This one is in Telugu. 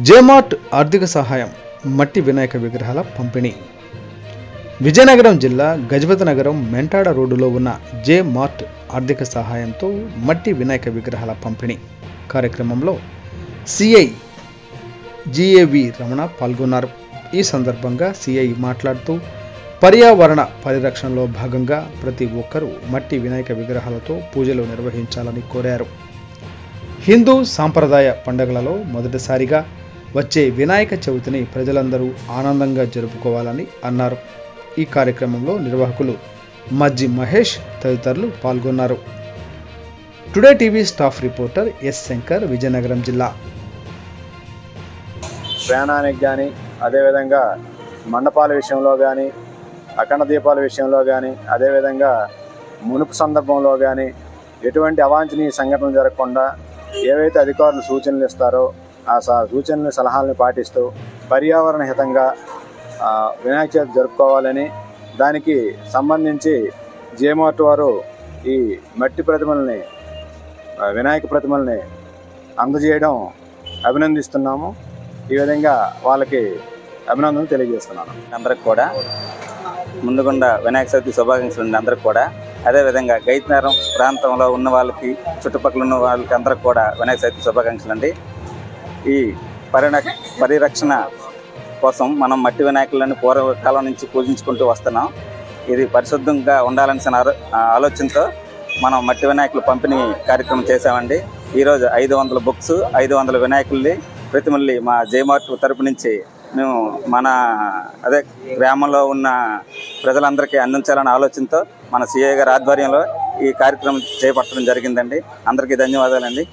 జేమార్ట్ ఆర్థిక సహాయం మట్టి వినాయక విగ్రహాల పంపిణీ. విజయనగరం జిల్లా గజపతి నగరం మెంటాడ రోడ్డులో ఉన్న జేమార్ట్ ఆర్థిక సహాయంతో మట్టి వినాయక విగ్రహాల పంపిణీ కార్యక్రమంలో సిఐ జిఏవి రమణ పాల్గొన్నారు. ఈ సందర్భంగా సిఐ మాట్లాడుతూ పర్యావరణ పరిరక్షణలో భాగంగా ప్రతి ఒక్కరూ మట్టి వినాయక విగ్రహాలతో పూజలు నిర్వహించాలని కోరారు. హిందూ సాంప్రదాయ పండుగలలో మొదటిసారిగా వచ్చే వినాయక చవితిని ప్రజలందరూ ఆనందంగా జరుపుకోవాలని అన్నారు. ఈ కార్యక్రమంలో నిర్వాహకులు మజ్జి మహేష్ తదితరులు పాల్గొన్నారు. Today TV staff reporter yes Shankar, Vizianagaram జిల్లా. ప్రయాణానికి కానీ, అదేవిధంగా మండపాల విషయంలో కానీ, అఖండ దీపాల విషయంలో కానీ, అదేవిధంగా మునుపు సందర్భంలో కానీ ఎటువంటి అవాంఛనీయ సంఘటనలు జరగకుండా ఏవైతే అధికారులు సూచనలు ఇస్తారో ఆ సూచనలు సలహాలను పాటిస్తూ పర్యావరణ హితంగా వినాయక చవితి జరుపుకోవాలని, దానికి సంబంధించి జేమార్ట్ వారు ఈ మట్టి ప్రతిమల్ని, వినాయక ప్రతిమల్ని అందజేయడం అభినందిస్తున్నాము. ఈ విధంగా వాళ్ళకి అభినందనలు తెలియజేస్తున్నాను. అందరికి కూడా ముందుగుండా వినాయక చవితి శుభాకాంక్షలు ఉంది అందరికి కూడా. అదేవిధంగా గైతనగరం ప్రాంతంలో ఉన్న వాళ్ళకి, చుట్టుపక్కల ఉన్న వాళ్ళకి అందరికి కూడా వినాయక చవితి శుభాకాంక్షలు అండి. ఈ పరిరక్షణ కోసం మనం మట్టి వినాయకులను పూర్వకాలం నుంచి పూజించుకుంటూ వస్తున్నాం. ఇది పరిశుద్ధంగా ఉండాలనే ఆలోచనతో మనం మట్టి వినాయకులు పంపిణీ కార్యక్రమం చేశామండి. ఈరోజు 500 బుక్స్, 500 వినాయకుల్ని ప్రతిమల్ని మా జేమార్ట్ తరపు నుంచి మేము మన గ్రామంలో ఉన్న ప్రజలందరికీ అందించాలనే ఆలోచనతో మన సిఐ గారి ఆధ్వర్యంలో ఈ కార్యక్రమం చేపట్టడం జరిగిందండి. అందరికీ ధన్యవాదాలండి.